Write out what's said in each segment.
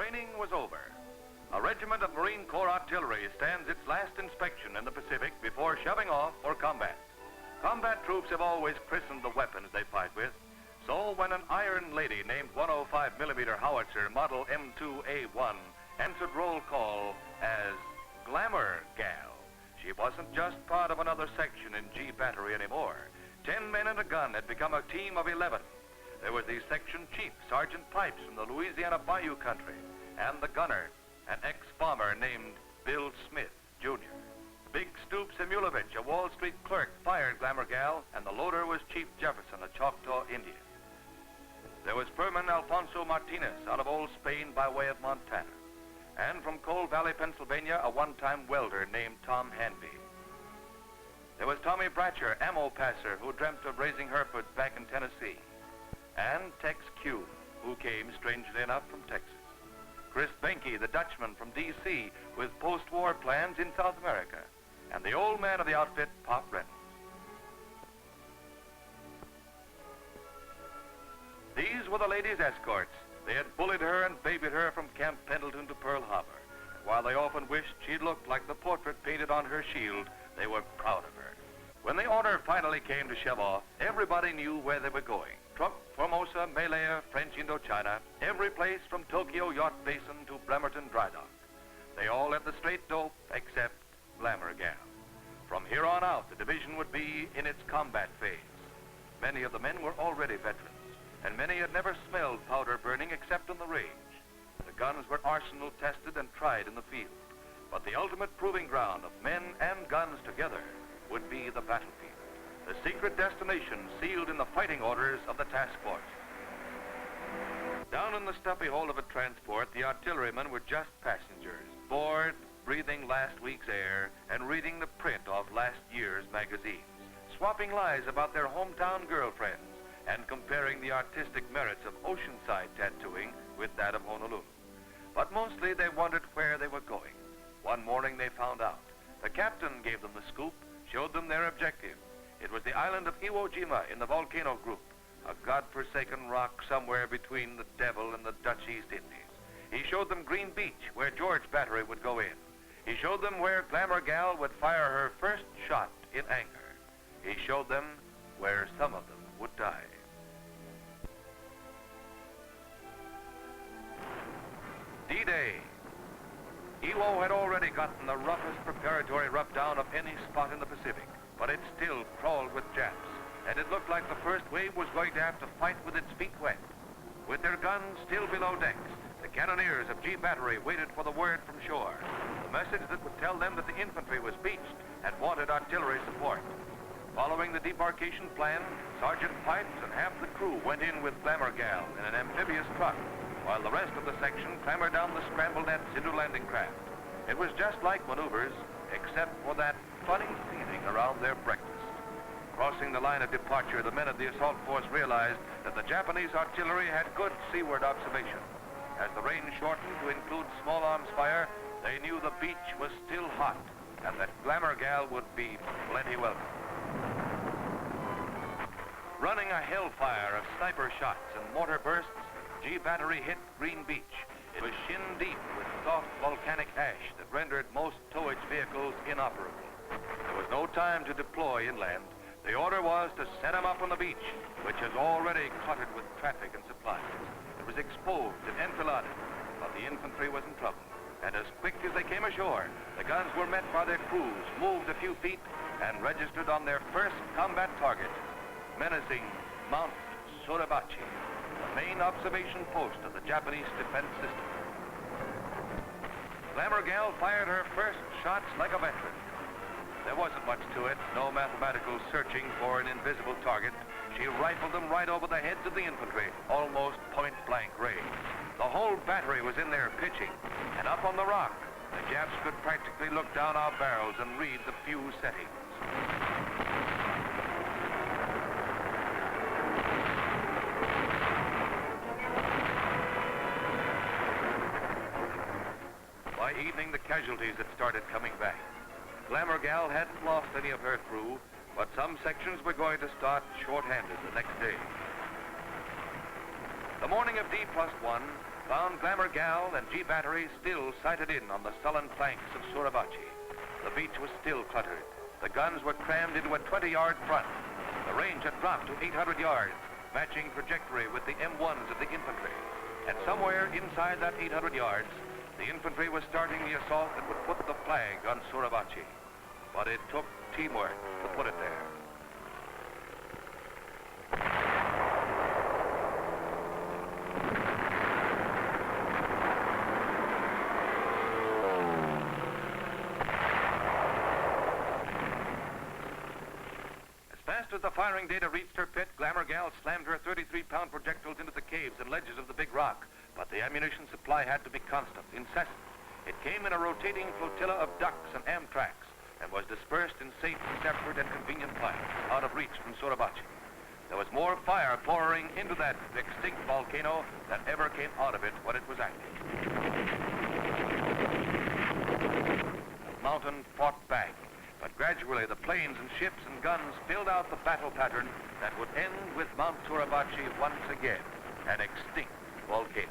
training was over. A regiment of Marine Corps artillery stands its last inspection in the Pacific before shoving off for combat. Combat troops have always christened the weapons they fight with. So when an Iron Lady named 105mm howitzer model M2A1 answered roll call as Glamour Gal, she wasn't just part of another section in G Battery anymore. 10 men and a gun had become a team of 11. There was the section chief, Sergeant Pipes from the Louisiana Bayou country, and the gunner, an ex-bomber named Bill Smith, Jr. Big Stoop Simulovich, a Wall Street clerk, fired Glamour Gal, and the loader was Chief Jefferson, a Choctaw Indian. There was Furman Alfonso Martinez out of Old Spain by way of Montana, and from Coal Valley, Pennsylvania, a one-time welder named Tom Hanby. There was Tommy Bratcher, ammo passer, who dreamt of raising Herefords back in Tennessee, and Tex Q, who came, strangely enough, from Texas. Chris Benke, the Dutchman from D.C., with post-war plans in South America, and the old man of the outfit, Pop Reynolds. These were the ladies' escorts. They had bullied her and babied her from Camp Pendleton to Pearl Harbor. And while they often wished she'd looked like the portrait painted on her shield, they were proud of her. When the order finally came to shove off, everybody knew where they were going. Truk, Formosa, Malaya, French Indochina, every place from Tokyo Yacht Basin to Bremerton Dry Dock. They all had the straight dope except Glamour Gal. From here on out, the division would be in its combat phase. Many of the men were already veterans, and many had never smelled powder burning except on the range. The guns were arsenal tested and tried in the field, but the ultimate proving ground of men and guns together would be the battlefield, the secret destination sealed in the fighting orders of the task force. Down in the stuffy hold of a transport, the artillerymen were just passengers, bored, breathing last week's air, and reading the print of last year's magazines, swapping lies about their hometown girlfriends, and comparing the artistic merits of oceanside tattooing with that of Honolulu. But mostly they wondered where they were going. One morning they found out. The captain gave them the scoop, showed them their objective. It was the island of Iwo Jima in the volcano group, a godforsaken rock somewhere between the devil and the Dutch East Indies. He showed them Green Beach, where George Battery would go in. He showed them where Glamour Gal would fire her first shot in anger. He showed them where some of them would die. D-Day. Iwo had already gotten the roughest preparatory rub-down of any spot in the Pacific, but it still crawled with Japs, and it looked like the first wave was going to have to fight with its feet wet. With their guns still below decks, the cannoneers of G Battery waited for the word from shore, the message that would tell them that the infantry was beached and wanted artillery support. Following the debarkation plan, Sergeant Pipes and half the crew went in with Glamour Gal in an amphibious truck, while the rest of the section clambered down the scramble nets into landing craft. It was just like maneuvers, except for that funny feeling around their breakfast. Crossing the line of departure, the men of the assault force realized that the Japanese artillery had good seaward observation. As the rain shortened to include small arms fire, they knew the beach was still hot and that Glamour Gal would be plenty welcome. Running a hellfire of sniper shots and mortar bursts, G Battery hit Green Beach. It was shin deep with soft volcanic ash that rendered most towage vehicles inoperable. There was no time to deploy inland. The order was to set them up on the beach, which is already cluttered with traffic and supplies. It was exposed and enfiladed, but the infantry was in trouble. And as quick as they came ashore, the guns were met by their crews, moved a few feet, and registered on their first combat target, menacing Mount Suribachi, the main observation post of the Japanese defense system. Glamour Gal fired her first shots like a veteran. There wasn't much to it, no mathematical searching for an invisible target. She rifled them right over the heads of the infantry, almost point-blank range. The whole battery was in there pitching, and up on the rock, the Japs could practically look down our barrels and read the fuse settings. By evening, the casualties had started coming back. Glamour Gal hadn't lost any of her crew, but some sections were going to start short-handed the next day. The morning of D+1, found Glamour Gal and G Battery still sighted in on the sullen flanks of Suribachi. The beach was still cluttered. The guns were crammed into a 20-yard front. The range had dropped to 800 yards, matching trajectory with the M1s of the infantry. And somewhere inside that 800 yards, the infantry was starting the assault that would put the flag on Suribachi. But it took teamwork to put it there. As the firing data reached her pit, Glamour Gal slammed her 33-pound projectiles into the caves and ledges of the big rock. But the ammunition supply had to be constant, incessant. It came in a rotating flotilla of ducks and Amtraks and was dispersed in safe, separate, and convenient piles out of reach from Suribachi. There was more fire pouring into that extinct volcano than ever came out of it when it was active. The mountain fought back. But gradually, the planes and ships and guns filled out the battle pattern that would end with Mount Suribachi once again, an extinct volcano.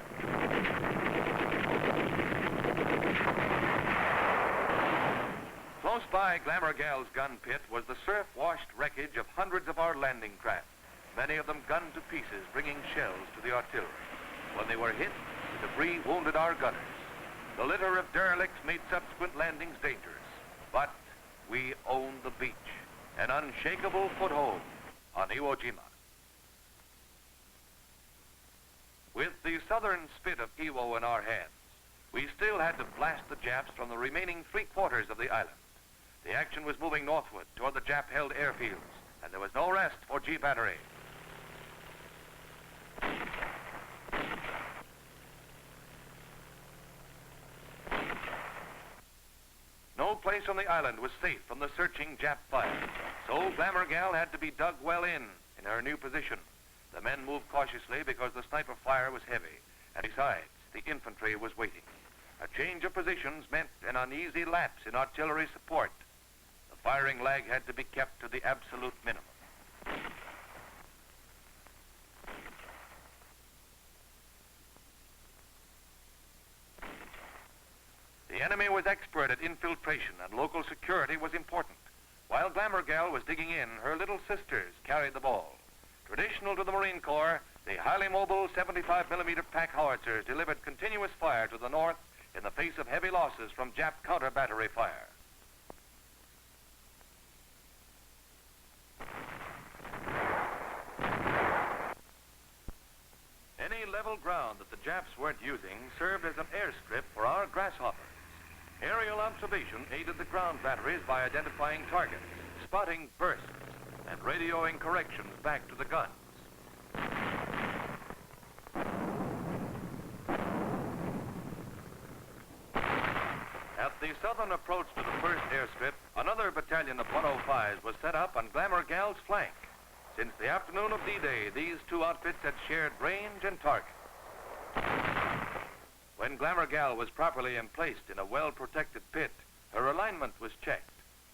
Close by Glamour Gal's gun pit was the surf-washed wreckage of hundreds of our landing craft, many of them gunned to pieces, bringing shells to the artillery. When they were hit, the debris wounded our gunners. The litter of derelicts made subsequent landings dangerous. But we owned the beach, an unshakable foothold on Iwo Jima. With the southern spit of Iwo in our hands, we still had to blast the Japs from the remaining 3/4 of the island. The action was moving northward toward the Jap-held airfields, and there was no rest for G Battery. No place on the island was safe from the searching Jap fire, so Glamour Gal had to be dug well in her new position. The men moved cautiously because the sniper fire was heavy, and besides, the infantry was waiting. A change of positions meant an uneasy lapse in artillery support. The firing lag had to be kept to the absolute minimum. The enemy was expert at infiltration, and local security was important. While Glamour Gal was digging in, her little sisters carried the ball. Traditional to the Marine Corps, the highly mobile 75mm pack howitzers delivered continuous fire to the north in the face of heavy losses from Jap counter-battery fire. Any level ground that the Japs weren't using served as an airstrip for our grasshoppers. Aerial observation aided the ground batteries by identifying targets, spotting bursts, and radioing corrections back to the guns. At the southern approach to the first airstrip, another battalion of 105s was set up on Glamour Gal's flank. Since the afternoon of D-Day, these two outfits had shared range and target. When Glamour Gal was properly emplaced in a well-protected pit, her alignment was checked.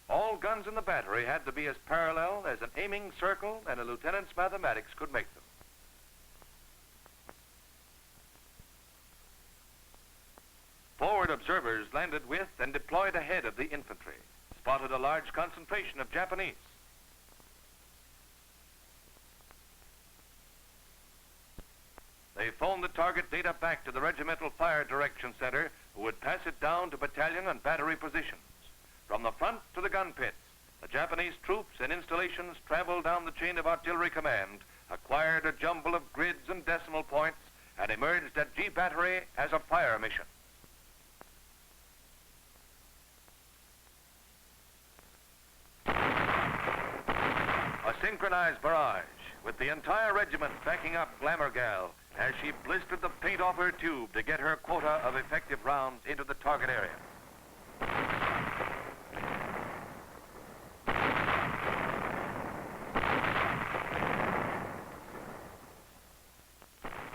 All guns in the battery had to be as parallel as an aiming circle and a lieutenant's mathematics could make them. Forward observers landed with and deployed ahead of the infantry, spotted a large concentration of Japanese. They phoned the target data back to the Regimental Fire Direction Center, who would pass it down to battalion and battery positions. From the front to the gun pits, the Japanese troops and installations traveled down the chain of artillery command, acquired a jumble of grids and decimal points, and emerged at G Battery as a fire mission. A synchronized barrage, with the entire regiment backing up Glamour Gal as she blistered the paint off her tube to get her quota of effective rounds into the target area.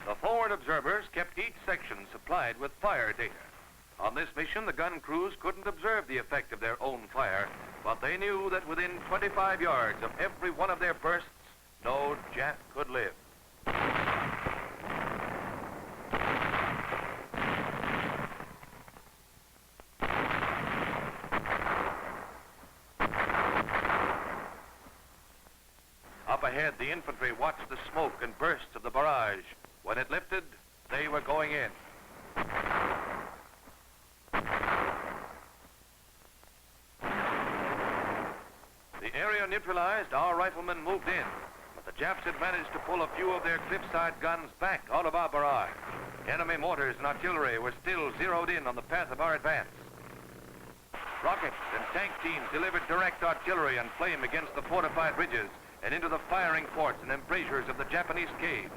The forward observers kept each section supplied with fire data. On this mission, the gun crews couldn't observe the effect of their own fire, but they knew that within 25 yards of every one of their bursts, no Jap could live. ahead, the infantry watched the smoke and bursts of the barrage. When it lifted, they were going in. The area neutralized, our riflemen moved in, but the Japs had managed to pull a few of their cliffside guns back out of our barrage. Enemy mortars and artillery were still zeroed in on the path of our advance. Rockets and tank teams delivered direct artillery and flame against the fortified ridges and into the firing forts and embrasures of the Japanese caves.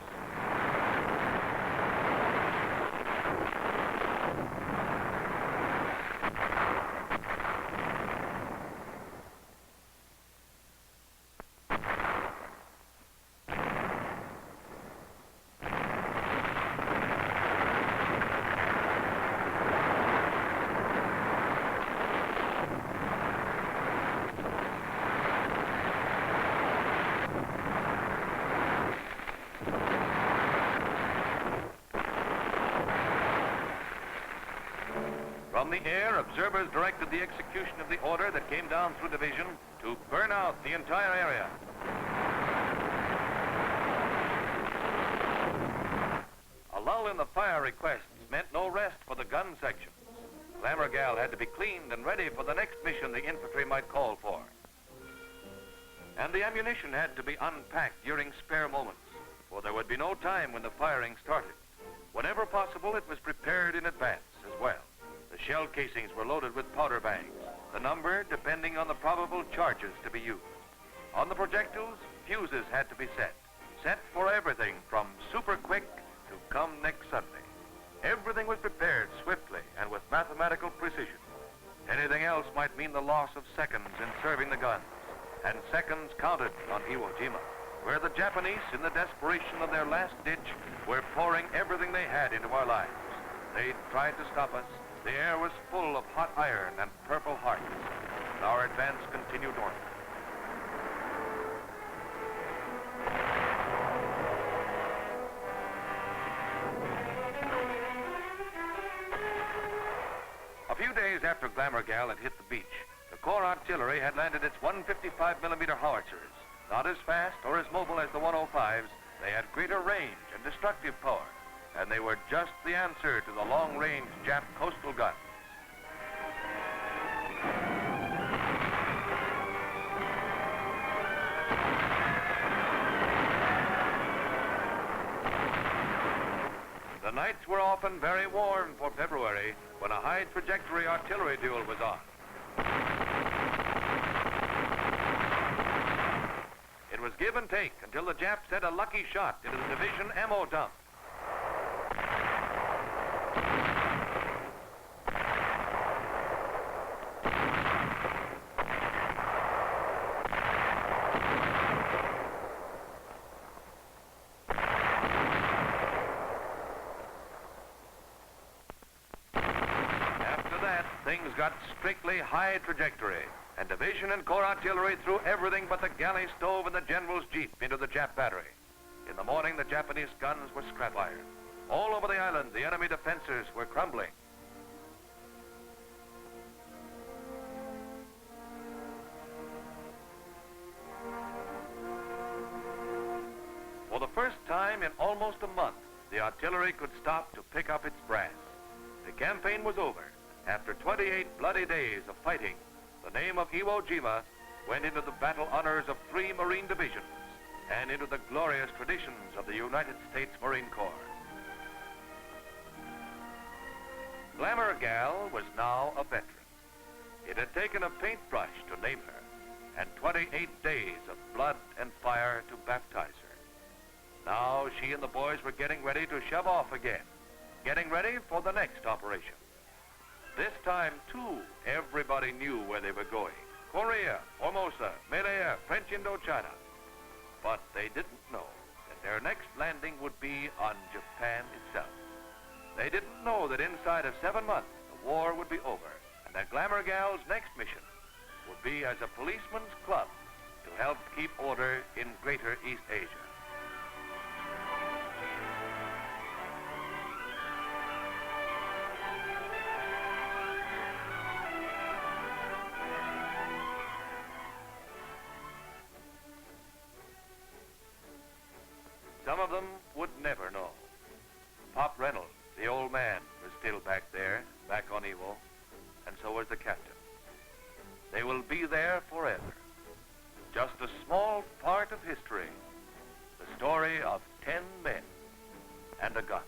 From the air, observers directed the execution of the order that came down through division to burn out the entire area. A lull in the fire requests meant no rest for the gun sections. Glamour Gal had to be cleaned and ready for the next mission the infantry might call for. And the ammunition had to be unpacked during spare moments, for there would be no time when the firing started. Whenever possible, it was prepared in advance as well. The shell casings were loaded with powder bags, the number depending on the probable charges to be used. On the projectiles, fuses had to be set for everything from super quick to come next Sunday. Everything was prepared swiftly and with mathematical precision. Anything else might mean the loss of seconds in serving the guns, and seconds counted on Iwo Jima, where the Japanese, in the desperation of their last ditch, were pouring everything they had into our lines. They tried to stop us. The air was full of hot iron and purple hearts. Our advance continued north. A few days after Glamour Gal had hit the beach, the Corps artillery had landed its 155mm howitzers. Not as fast or as mobile as the 105s, they had greater range and destructive power, and they were just the answer to the long-range Jap coastal guns. The nights were often very warm for February, when a high-trajectory artillery duel was on. It was give and take until the Japs sent a lucky shot into the division ammo dump. Things got strictly high trajectory, and division and Corps artillery threw everything but the galley stove and the general's jeep into the Jap battery. In the morning, the Japanese guns were scrap iron. All over the island, the enemy defenses were crumbling. For the first time in almost a month, the artillery could stop to pick up its brass. The campaign was over. After 28 bloody days of fighting, the name of Iwo Jima went into the battle honors of 3 Marine divisions and into the glorious traditions of the United States Marine Corps. Glamour Gal was now a veteran. It had taken a paintbrush to name her, and 28 days of blood and fire to baptize her. Now she and the boys were getting ready to shove off again, getting ready for the next operation. This time, too, everybody knew where they were going. Korea, Formosa, Malaya, French Indochina. But they didn't know that their next landing would be on Japan itself. They didn't know that inside of 7 months, the war would be over, and that Glamour Gal's next mission would be as a policeman's club to help keep order in Greater East Asia. so was the captain. They will be there forever. Just a small part of history. The story of 10 men and a gun.